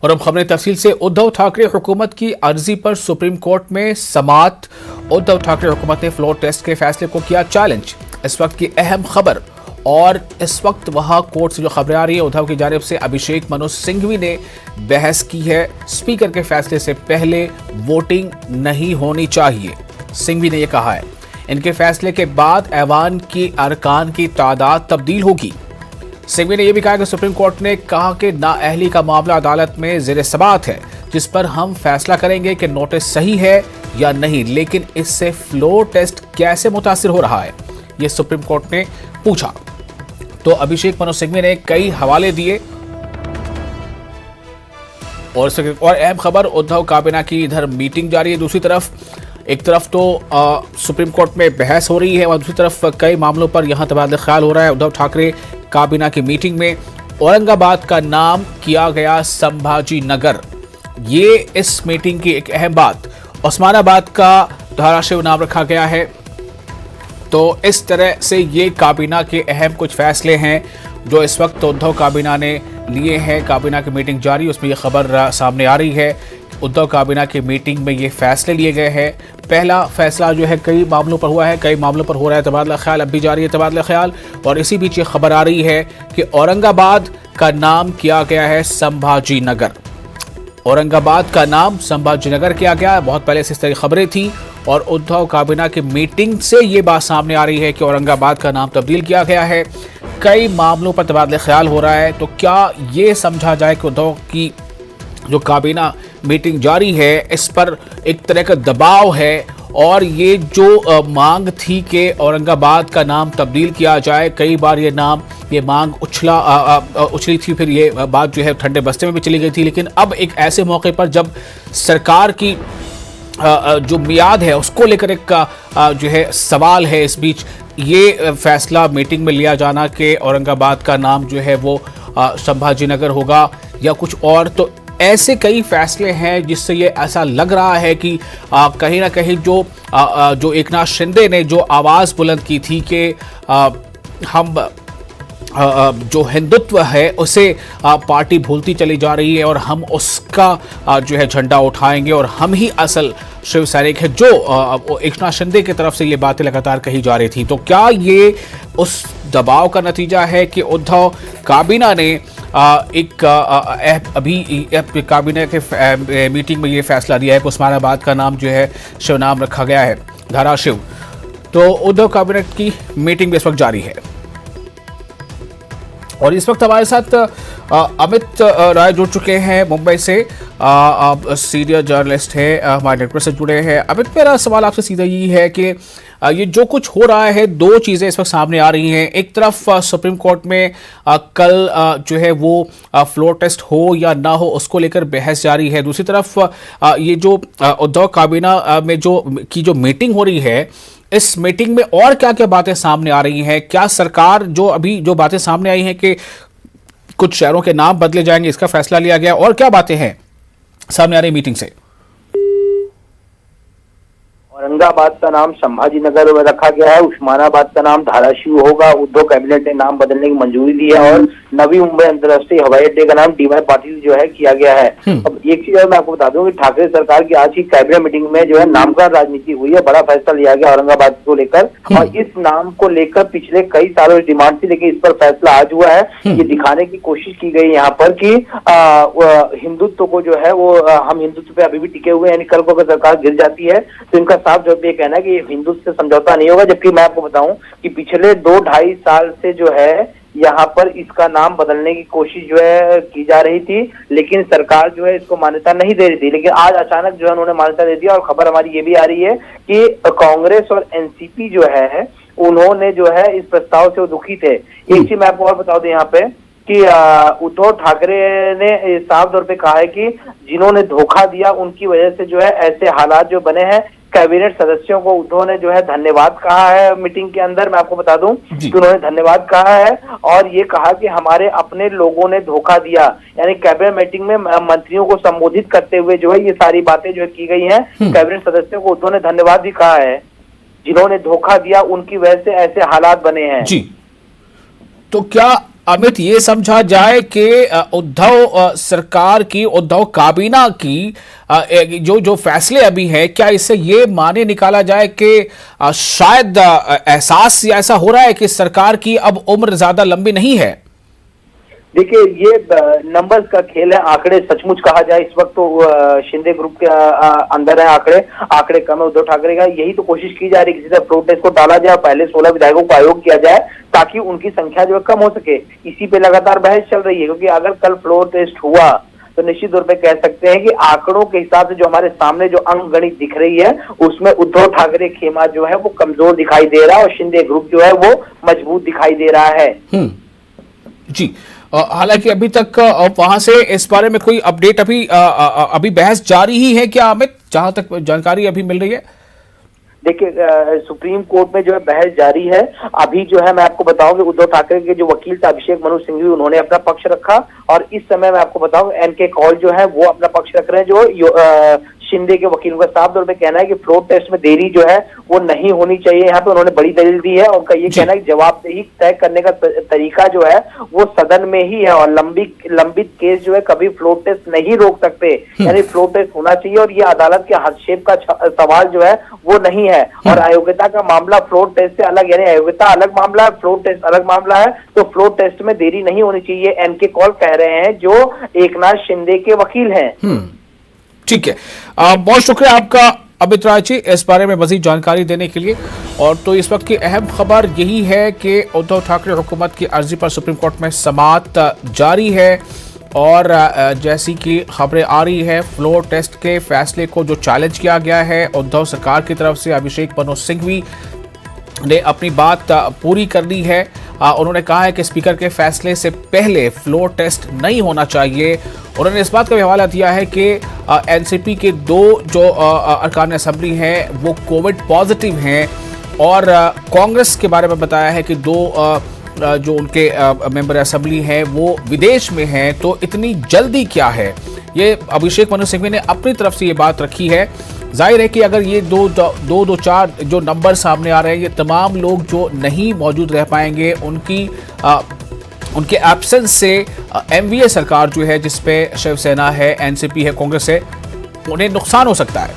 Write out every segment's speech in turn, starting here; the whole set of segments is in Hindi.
और अब खबरें तफसील से। उद्धव ठाकरे हुकूमत की अर्जी पर सुप्रीम कोर्ट में समाअत। उद्धव ठाकरे हुकूमत ने फ्लोर टेस्ट के फैसले को किया चैलेंज। इस वक्त की अहम खबर। और इस वक्त वहां कोर्ट से जो खबरें आ रही है, उद्धव की जानिब से अभिषेक मनु सिंघवी ने बहस की है। स्पीकर के फैसले से पहले वोटिंग नहीं होनी चाहिए, सिंघवी ने यह कहा है। इनके फैसले के बाद ऐवान की अरकान की तादाद तब्दील होगी। सिंघवी ने यह भी कहा कि सुप्रीम कोर्ट ने कहा कि नाअहली का मामला अदालत में ज़ेर समाअत है, जिस पर हम फैसला करेंगे कि नोटिस सही है या नहीं, लेकिन इससे फ्लोर टेस्ट कैसे मुतासिर हो रहा है, यह सुप्रीम कोर्ट ने पूछा। तो अभिषेक मनु सिंघवी ने कई हवाले दिए। और अहम खबर, उद्धव काबीना की इधर मीटिंग जारी है। दूसरी तरफ एक तरफ तो सुप्रीम कोर्ट में बहस हो रही है और दूसरी तरफ कई मामलों पर यहां तबादला ख्याल हो रहा है। उद्धव ठाकरे काबीना की मीटिंग में औरंगाबाद का नाम किया गया संभाजी नगर, ये इस मीटिंग की एक अहम बात। उस्मानाबाद का धाराशिव नाम रखा गया है। तो इस तरह से ये काबीना के अहम कुछ फैसले हैं जो इस वक्त उद्धव काबीना ने लिए हैं। काबीना की मीटिंग जारी, उसमें ये खबर सामने आ रही है। उद्धव काबीना की मीटिंग में ये फैसले लिए गए हैं। पहला फैसला जो है कई मामलों पर हुआ है, कई मामलों पर हो रहा है तबादला ख्याल, अब भी जारी है तबादला ख्याल। और इसी बीच ये खबर आ रही है कि औरंगाबाद का नाम किया गया है संभाजी नगर। औरंगाबाद का नाम संभाजी नगर किया गया है। बहुत पहले से इस तरह की खबरें थी और उद्धव काबीना की मीटिंग से ये बात सामने आ रही है कि औरंगाबाद का नाम तब्दील किया गया है। कई मामलों पर तबादला ख्याल हो रहा है। तो क्या ये समझा जाए कि उद्धव की जो काबीना मीटिंग जारी है, इस पर एक तरह का दबाव है और ये जो मांग थी कि औरंगाबाद का नाम तब्दील किया जाए, कई बार ये मांग उछली थी, फिर ये बात जो है ठंडे बस्ते में भी चली गई थी। लेकिन अब एक ऐसे मौके पर जब सरकार की जो मियाद है उसको लेकर एक जो है सवाल है, इस बीच ये फैसला मीटिंग में लिया जाना कि औरंगाबाद का नाम जो है वो संभाजी नगर होगा या कुछ और। तो ऐसे कई फैसले हैं जिससे ये ऐसा लग रहा है कि कहीं ना कहीं जो एकनाथ शिंदे ने जो आवाज़ बुलंद की थी कि हम जो हिंदुत्व है उसे पार्टी भूलती चली जा रही है और हम उसका जो है झंडा उठाएंगे और हम ही असल शिव सैनिक है, जो एकनाथ शिंदे की तरफ से ये बातें लगातार कही जा रही थी। तो क्या ये उस दबाव का नतीजा है कि उद्धव काबीना ने अभी काबीना के मीटिंग में ये फैसला दिया है कि उस्मानाबाद का नाम जो है शिव नाम रखा गया है, धाराशिव। तो उद्धव काबीना की मीटिंग भी इस वक्त जारी है और इस वक्त हमारे साथ अमित राय जुड़ चुके हैं मुंबई से। सीनियर जर्नलिस्ट है, हमारे नेटवर्क से जुड़े हैं। अमित, मेरा सवाल आपसे सीधा यही है कि ये जो कुछ हो रहा है, दो चीज़ें इस वक्त सामने आ रही हैं। एक तरफ सुप्रीम कोर्ट में कल जो है वो फ्लोर टेस्ट हो या ना हो उसको लेकर बहस जारी है। दूसरी तरफ ये जो उद्धव काबीना में जो मीटिंग हो रही है, इस मीटिंग में और क्या क्या बातें सामने आ रही हैं? क्या सरकार जो बातें सामने आई हैं कि कुछ शहरों के नाम बदले जाएंगे, इसका फैसला लिया गया, और क्या बातें हैं सामने आ रही मीटिंग से? औरंगाबाद का नाम संभाजी नगर में रखा गया है, उस्मानाबाद का नाम धाराशिव होगा। उद्धव कैबिनेट ने नाम बदलने की मंजूरी दी है और नवी मुंबई अंतर्राष्ट्रीय हवाई अड्डे का नाम डीवाई पाटिल जो है किया गया है। अब एक चीज मैं आपको बता दूं कि ठाकरे सरकार की आज की कैबिनेट मीटिंग में जो है नामकरण राजनीति हुई है, बड़ा फैसला लिया गया औरंगाबाद को लेकर। और इस नाम को लेकर पिछले कई सालों की डिमांड थी, लेकिन इस पर फैसला आज हुआ है। ये दिखाने की कोशिश की गई यहाँ पर कि हिंदुत्व को जो है वो हम हिंदुत्व पे अभी भी टिके हुए हैं, यानी कल को अगर सरकार गिर जाती है तो इनका साफ जवाब ये कहना है कि हिंदुत्व से समझौता नहीं होगा। जबकि मैं आपको बताऊं कि पिछले 2-2.5 साल से जो है यहाँ पर इसका नाम बदलने की कोशिश जो है की जा रही थी, लेकिन सरकार जो है इसको मान्यता नहीं दे रही थी। लेकिन आज अचानक जो है उन्होंने मान्यता दे दी और खबर हमारी ये भी आ रही है कि कांग्रेस और एनसीपी जो है उन्होंने जो है इस प्रस्ताव से दुखी थे। एक चीज मैं आपको और बता दूं यहाँ पे कि उद्धव ठाकरे ने साफ तौर पे कहा है कि जिन्होंने धोखा दिया उनकी वजह से जो है ऐसे हालात जो बने हैं। कैबिनेट सदस्यों को उद्धव ने जो है धन्यवाद कहा है मीटिंग के अंदर, मैं आपको बता दूं कि उन्होंने धन्यवाद कहा है और ये कहा कि हमारे अपने लोगों ने धोखा दिया। यानी कैबिनेट मीटिंग में मंत्रियों को संबोधित करते हुए जो है ये सारी बातें जो की गई हैं। कैबिनेट सदस्यों को उद्धव ने धन्यवाद भी कहा है, जिन्होंने धोखा दिया उनकी वजह से ऐसे हालात बने हैं। जी, तो क्या अमित, ये समझा जाए कि उद्धव सरकार की, उद्धव काबीना की जो जो फैसले अभी है, क्या इससे ये माने निकाला जाए कि शायद एहसास ऐसा हो रहा है कि सरकार की अब उम्र ज्यादा लंबी नहीं है? देखिए, ये नंबर्स का खेल है। आंकड़े सचमुच कहा जाए इस वक्त तो शिंदे ग्रुप के अंदर है आंकड़े कम है उद्धव ठाकरे का। यही तो कोशिश की जा रही है, किसी तरह फ्लोर टेस्ट को टाला जाए, पहले 16 विधायकों को आयोग किया जाए ताकि उनकी संख्या जो है कम हो सके। इसी पे लगातार बहस चल रही है, क्योंकि अगर कल फ्लोर टेस्ट हुआ तो निश्चित तौर पे कह सकते हैं कि आंकड़ों के हिसाब से जो हमारे सामने जो अंक गणित दिख रही है, उसमें उद्धव ठाकरे खेमा जो है वो कमजोर दिखाई दे रहा है और शिंदे ग्रुप जो है वो मजबूत दिखाई दे रहा है। जी, हालांकि अभी तक वहां से इस बारे में कोई अपडेट अभी बहस जारी ही है क्या अमित, जहां तक जानकारी अभी मिल रही है? देखिए, सुप्रीम कोर्ट में जो है बहस जारी है। अभी जो है मैं आपको बताऊं कि उद्धव ठाकरे के जो वकील थे अभिषेक मनु सिंघवी, उन्होंने अपना पक्ष रखा और इस समय मैं आपको बताऊं एनके कौल जो है वो अपना पक्ष रख रहे हैं। जो शिंदे के वकीलों का साफ तौर पे कहना है कि फ्लोर टेस्ट में देरी जो है वो नहीं होनी चाहिए। यहाँ पे उन्होंने बड़ी दलील दी है। उनका ये कहना है कि जवाबदेही तय करने का तरीका जो है वो सदन में ही है और लंबित केस जो है कभी फ्लोर टेस्ट नहीं रोक सकते। यानी फ्लोर टेस्ट होना चाहिए और ये अदालत के हस्तक्षेप का सवाल जो है वो नहीं है। और अयोग्यता का मामला फ्लोर टेस्ट से अलग, यानी अयोग्यता अलग मामला है, फ्लोर टेस्ट अलग मामला है। तो फ्लोर टेस्ट में देरी नहीं होनी चाहिए, एनके कौल कह रहे हैं जो एकनाथ शिंदे के वकील हैं। ठीक है, बहुत शुक्रिया आपका अमित राय जी इस बारे में मजीद जानकारी देने के लिए। और तो इस वक्त की अहम खबर यही है कि उद्धव ठाकरे हुकूमत की अर्जी पर सुप्रीम कोर्ट में समाअत जारी है और जैसी कि खबरें आ रही है, फ्लोर टेस्ट के फैसले को जो चैलेंज किया गया है उद्धव सरकार की तरफ से, अभिषेक मनु सिंघवी ने अपनी बात पूरी कर ली है। उन्होंने कहा है कि स्पीकर के फैसले से पहले फ्लोर टेस्ट नहीं होना चाहिए। उन्होंने इस बात का भी हवाला दिया है कि एनसीपी के 2 जो अरकान असेंबली हैं वो कोविड पॉजिटिव हैं और कांग्रेस के बारे में बताया है कि 2 जो उनके मेंबर असेंबली हैं वो विदेश में हैं। तो इतनी जल्दी क्या है, ये अभिषेक मनु सिंघवी ने अपनी तरफ से ये बात रखी है। जाहिर है कि अगर ये 2-4 जो नंबर सामने आ रहे हैं, ये तमाम लोग जो नहीं मौजूद रह पाएंगे उनके एब्सेंस से एमवीए सरकार जो है जिसपे शिवसेना है, एनसीपी है, कांग्रेस है, उन्हें नुकसान हो सकता है।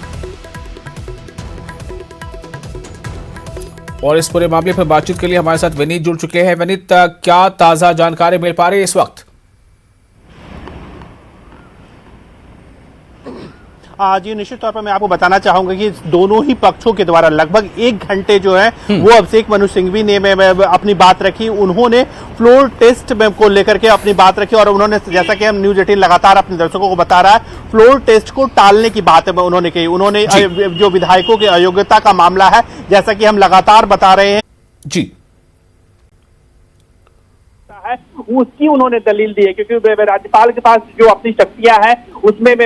और इस पूरे मामले पर बातचीत के लिए हमारे साथ विनीत जुड़ चुके हैं। विनीत, क्या ताजा जानकारी मिल पा रही है इस वक्त? जी, निश्चित तौर पर मैं आपको बताना चाहूंगा कि दोनों ही पक्षों के द्वारा लगभग 1 घंटे जो है वो अभिषेक मनु सिंघवी ने अपनी बात रखी। उन्होंने फ्लोर टेस्ट को लेकर के अपनी बात रखी और उन्होंने, जैसा कि हम न्यूज 18 लगातार अपने दर्शकों को बता रहा है, फ्लोर टेस्ट को टालने की बात उन्होंने कही। उन्होंने जो विधायकों की अयोग्यता का मामला है, जैसा कि हम लगातार बता रहे हैं जी, उसकी उन्होंने दलील दी है, क्योंकि राज्यपाल के पास जो अपनी शक्तियां हैं उसमें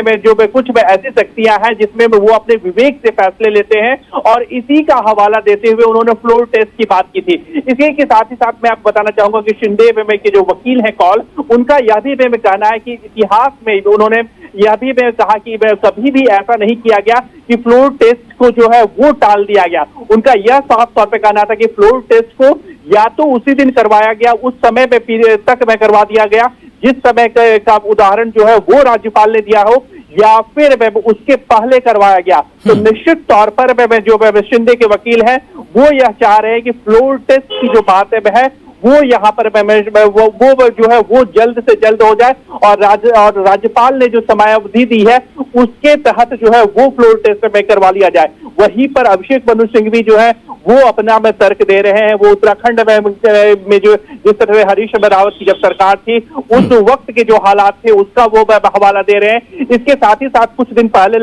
कुछ ऐसी शक्तियां हैं जिसमें वो अपने विवेक से फैसले लेते हैं और इसी का हवाला देते हुए उन्होंने फ्लोर टेस्ट की बात की थी। इसी के साथ ही साथ मैं आपको बताना चाहूंगा कि शिंदे के जो वकील हैं कौल, उनका यह भी कहना है कि इतिहास में उन्होंने यह भी कहा कि कभी भी ऐसा नहीं किया गया कि फ्लोर टेस्ट को जो है वो टाल दिया गया। उनका यह साफ तौर पर कहना था कि फ्लोर टेस्ट को या तो उसी दिन करवाया गया, उस समय तक में करवा दिया गया जिस समय का उदाहरण जो है वो राज्यपाल ने दिया हो, या फिर उसके पहले करवाया गया। तो निश्चित तौर पर जो शिंदे के वकील हैं वो यह चाह रहे हैं कि फ्लोर टेस्ट की जो बात है वो यहाँ पर वो जो है वो जल्द से जल्द हो जाए और राज्यपाल ने जो समयावधि दी है उसके तहत जो है वो फ्लोर टेस्ट में करवा लिया जाए। वहीं पर अभिषेक मनु सिंघवी जो है वो अपना में तर्क दे रहे हैं। वो उत्तराखंड में जो जिस तरह से हरीश रावत की जब सरकार थी उस वक्त के जो हालात थे उसका वो हवाला दे रहे हैं। इसके साथ ही साथ कुछ दिन पहले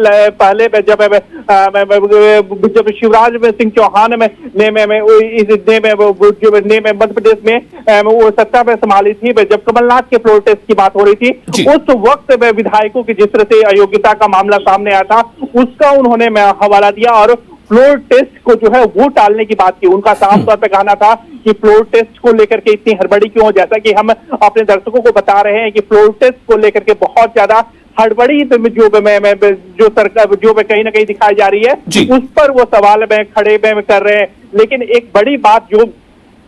जब शिवराज सिंह चौहान ने मध्य प्रदेश में वो सत्ता में संभाली थी, जब कमलनाथ के फ्लोर टेस्ट की बात हो रही थी, उस वक्त विधायकों की जिस तरह से अयोग्यता का मामला सामने आया था उसका उन्होंने हवाला दिया और फ्लोर टेस्ट को जो है वो टालने की बात की। उनका साफ तौर पर कहना था कि फ्लोर टेस्ट को लेकर के इतनी हड़बड़ी क्यों, जैसा कि हम अपने दर्शकों को बता रहे हैं कि फ्लोर टेस्ट को लेकर के बहुत ज्यादा हड़बड़ी जो सरकार जो कहीं ना कहीं दिखाई जा रही है उस पर वो सवाल में खड़े कर रहे हैं। लेकिन एक बड़ी बात जो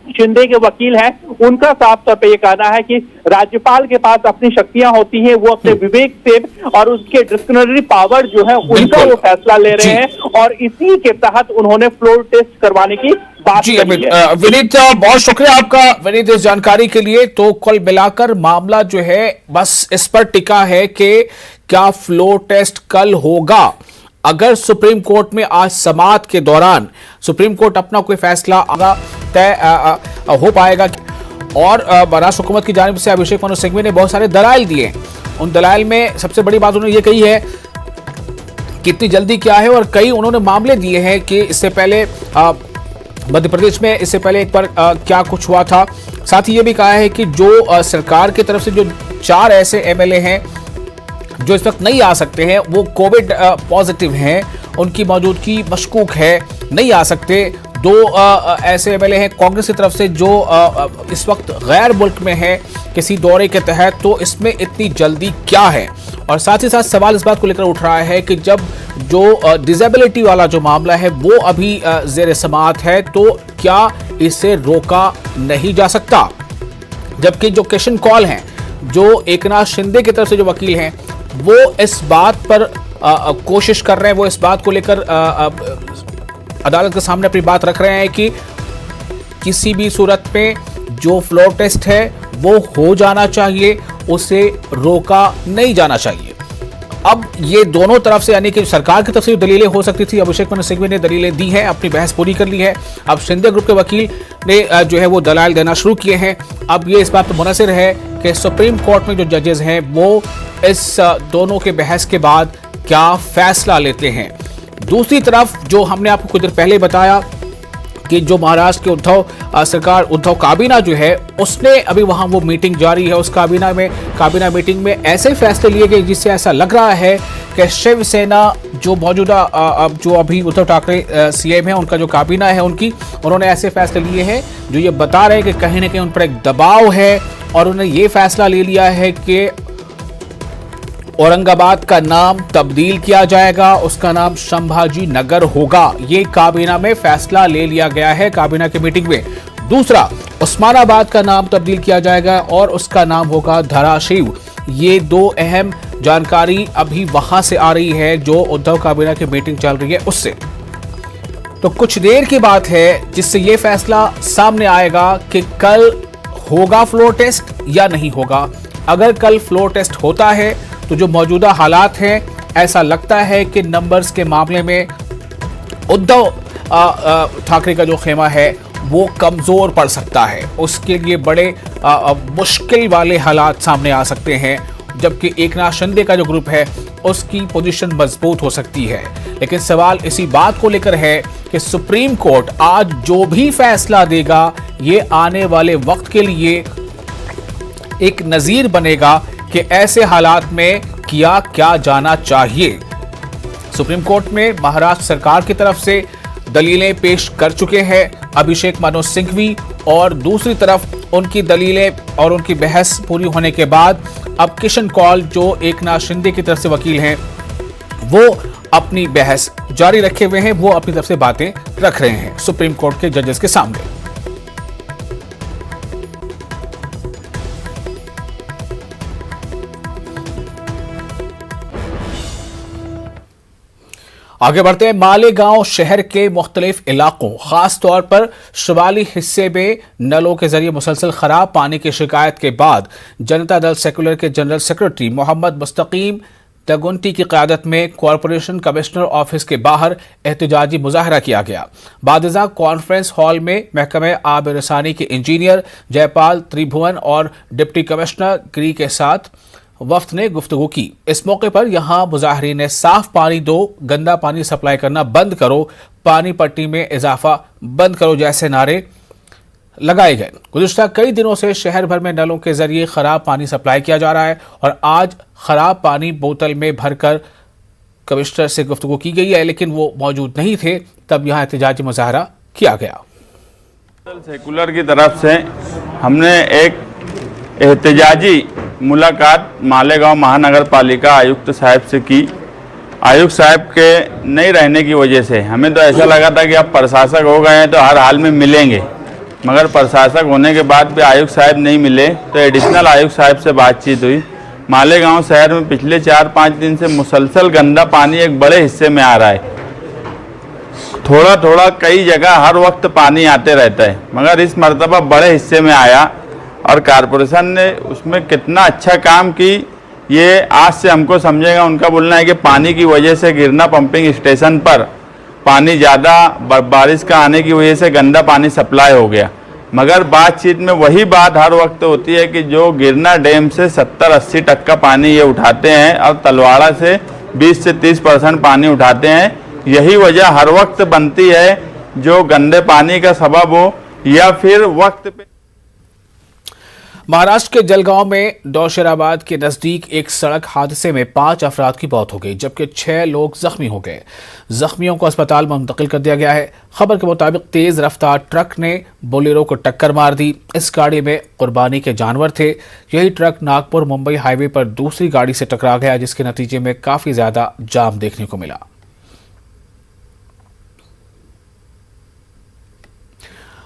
शिंदे के वकील हैं, उनका साफ तौर पे ये कहना है कि राज्यपाल के पास अपनी शक्तियां होती हैं, वो अपने विवेक से और उसके डिस्क्रिशनरी पावर जो है उनका वो फैसला ले रहे हैं और इसी के तहत उन्होंने फ्लोर टेस्ट करवाने की बात जी कही है। विनीत, बहुत शुक्रिया आपका विनीत इस जानकारी के लिए। तो कुल मिलाकर मामला जो है बस इस पर टिका है कि क्या फ्लोर टेस्ट कल होगा। अगर सुप्रीम कोर्ट में आज समाअत के दौरान सुप्रीम कोर्ट अपना कोई फैसला तय हो पाएगा। और महाराष्ट्र हुकूमत की जानिब से अभिषेक मनु सिंघवी ने बहुत सारे दलाइल दिए। उन दलाइल में सबसे बड़ी बात उन्होंने ये कही है कि इतनी जल्दी क्या है, और कई उन्होंने मामले दिए हैं कि इससे पहले मध्य प्रदेश में इससे पहले एक बार क्या कुछ हुआ था। साथ ही ये भी कहा है कि जो सरकार की तरफ से जो 4 ऐसे एमएलए हैं जो इस वक्त नहीं आ सकते हैं, वो कोविड पॉजिटिव हैं, उनकी मौजूदगी मशकूक है, नहीं आ सकते। 2 ऐसे एमएलए हैं कांग्रेस की तरफ से जो इस वक्त गैर मुल्क में है किसी दौरे के तहत। तो इसमें इतनी जल्दी क्या है। और साथ ही साथ सवाल इस बात को लेकर उठ रहा है कि जब जो डिसेबिलिटी वाला जो मामला है वो अभी ज़ेर समाअत है, तो क्या इसे रोका नहीं जा सकता। जबकि जो क्वेश्चन कॉल हैं, जो एकनाथ शिंदे की तरफ से जो वकील हैं, वो इस बात पर कोशिश कर रहे हैं, वो इस बात को लेकर अदालत के सामने अपनी बात रख रहे हैं कि किसी भी सूरत में जो फ्लोर टेस्ट है वो हो जाना चाहिए, उसे रोका नहीं जाना चाहिए। अब ये दोनों तरफ से, यानी कि सरकार की तरफ से जो दलीलें हो सकती थी, अभिषेक मनु सिंघवी ने दलीलें दी हैं, अपनी बहस पूरी कर ली है। अब शिंदे ग्रुप के वकील ने जो है वो दलाइल देना शुरू किए हैं। अब ये इस बात पर मुनसिर है कि सुप्रीम कोर्ट में जो जजेस हैं वो इस दोनों के बहस के बाद क्या फैसला लेते हैं। दूसरी तरफ जो हमने आपको कुछ देर पहले बताया कि जो महाराष्ट्र के उद्धव काबीना जो है उसने अभी वहां वो मीटिंग जारी है, उस काबीना मीटिंग में ऐसे फैसले लिए गए जिससे ऐसा लग रहा है कि शिवसेना जो मौजूदा जो अभी उद्धव ठाकरे सीएम है, उनका जो काबीना है उन्होंने ऐसे फैसले लिए हैं जो ये बता रहे हैं कि कहीं ना कहीं उन पर एक दबाव है। और उन्होंने ये फैसला ले लिया है कि औरंगाबाद का नाम तब्दील किया जाएगा, उसका नाम संभाजी नगर होगा। ये काबीना में फैसला ले लिया गया है काबीना की मीटिंग में। दूसरा, उस्मानाबाद का नाम तब्दील किया जाएगा और उसका नाम होगा धाराशिव। ये 2 अहम जानकारी अभी वहां से आ रही है जो उद्धव काबीना की मीटिंग चल रही है उससे। तो कुछ देर की बात है जिससे ये फैसला सामने आएगा कि कल होगा फ्लोर टेस्ट या नहीं होगा। अगर कल फ्लोर टेस्ट होता है तो जो मौजूदा हालात हैं, ऐसा लगता है कि नंबर्स के मामले में उद्धव ठाकरे का जो खेमा है वो कमजोर पड़ सकता है। उसके लिए बड़े मुश्किल वाले हालात सामने आ सकते हैं, जबकि एकनाथ शिंदे का जो ग्रुप है उसकी पोजीशन मजबूत हो सकती है। लेकिन सवाल इसी बात को लेकर है कि सुप्रीम कोर्ट आज जो भी फैसला देगा ये आने वाले वक्त के लिए एक नजीर बनेगा कि ऐसे हालात में किया क्या जाना चाहिए। सुप्रीम कोर्ट में महाराष्ट्र सरकार की तरफ से दलीलें पेश कर चुके हैं अभिषेक मनु सिंघवी, और दूसरी तरफ उनकी दलीलें और उनकी बहस पूरी होने के बाद अब किशन कौल जो एकनाथ शिंदे की तरफ से वकील हैं वो अपनी बहस जारी रखे हुए हैं, वो अपनी तरफ से बातें रख रहे हैं सुप्रीम कोर्ट के जजेस के सामने। आगे बढ़ते हैं। मालेगांव शहर के मुख्तलिफ इलाकों, खास तौर पर शुमाली हिस्से में नलों के जरिए मुसलसल खराब पानी की शिकायत के बाद जनता दल सेकुलर के जनरल सेक्रेटरी मोहम्मद मुस्तकीम तगुंटी की क़यादत में कॉरपोरेशन कमिश्नर ऑफिस के बाहर एहतजाजी मुजाहरा किया गया। बादशाह कॉन्फ्रेंस हॉल में महकमे आब रसानी के इंजीनियर जयपाल त्रिभुवन और डिप्टी कमिश्नर गिरी के साथ वफ्द ने गुफ्तगू की। इस मौके पर यहां मुजाहरीन ने साफ पानी दो, गंदा पानी सप्लाई करना बंद करो, पानी पट्टी में इजाफा बंद करो जैसे नारे लगाए गए। गुज़िश्ता कई दिनों से शहर भर में नलों के जरिए खराब पानी सप्लाई किया जा रहा है और आज खराब पानी बोतल में भरकर कमिश्नर से गुफ्तगू की गई है, लेकिन वो मौजूद नहीं थे, तब यहाँ एहतजाजी मुजाहरा किया गया। सेकुलर की तरफ से हमने एक एहतजाजी मुलाकात मालेगांव महानगर पालिका आयुक्त साहब से की। आयुक्त साहब के नहीं रहने की वजह से हमें तो ऐसा लगा था कि अब प्रशासक हो गए हैं तो हर हाल में मिलेंगे, मगर प्रशासक होने के बाद भी आयुक्त साहब नहीं मिले, तो एडिशनल आयुक्त साहब से बातचीत हुई। मालेगांव शहर में पिछले 4-5 दिन से मुसलसल गंदा पानी एक बड़े हिस्से में आ रहा है। थोड़ा थोड़ा कई जगह हर वक्त पानी आते रहता है, मगर इस मर्तबा बड़े हिस्से में आया और कारपोरेशन ने उसमें कितना अच्छा काम की ये आज से हमको समझेगा। उनका बोलना है कि पानी की वजह से गिरना पंपिंग स्टेशन पर पानी ज़्यादा बारिश का आने की वजह से गंदा पानी सप्लाई हो गया, मगर बातचीत में वही बात हर वक्त होती है कि जो गिरना डैम से 70-80 टक्का पानी ये उठाते हैं और तलवाड़ा से 20 से 30% पानी उठाते हैं। यही वजह हर वक्त बनती है जो गंदे पानी का सबब हो या फिर वक्त पे। महाराष्ट्र के जलगांव में दौशेराबाद के नजदीक एक सड़क हादसे में 5 अफराद की मौत हो गई, जबकि 6 लोग जख्मी हो गए। जख्मियों को अस्पताल में मुंतकिल कर दिया गया है। खबर के मुताबिक तेज रफ्तार ट्रक ने बोलेरो को टक्कर मार दी। इस गाड़ी में कुर्बानी के जानवर थे। यही ट्रक नागपुर मुंबई हाईवे पर दूसरी गाड़ी से टकरा गया, जिसके नतीजे में काफी ज्यादा जाम देखने को मिला।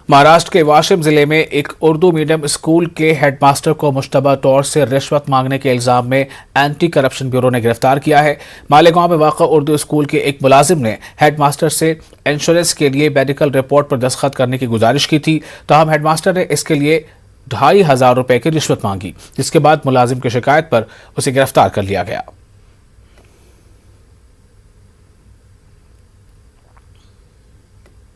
महाराष्ट्र के वाशिम जिले में एक उर्दू मीडियम स्कूल के हेडमास्टर को मुश्तबा तौर से रिश्वत मांगने के इल्जाम में एंटी करप्शन ब्यूरो ने गिरफ्तार किया है। मालेगांव में वाक़ा उर्दू स्कूल के एक मुलाजिम ने हेडमास्टर से इंश्योरेंस के लिए मेडिकल रिपोर्ट पर दस्तखत करने की गुजारिश की थी, ताहम हेडमास्टर ने इसके लिए 2500 रुपए की रिश्वत मांगी, जिसके बाद मुलाजिम की शिकायत पर उसे गिरफ्तार कर लिया गया।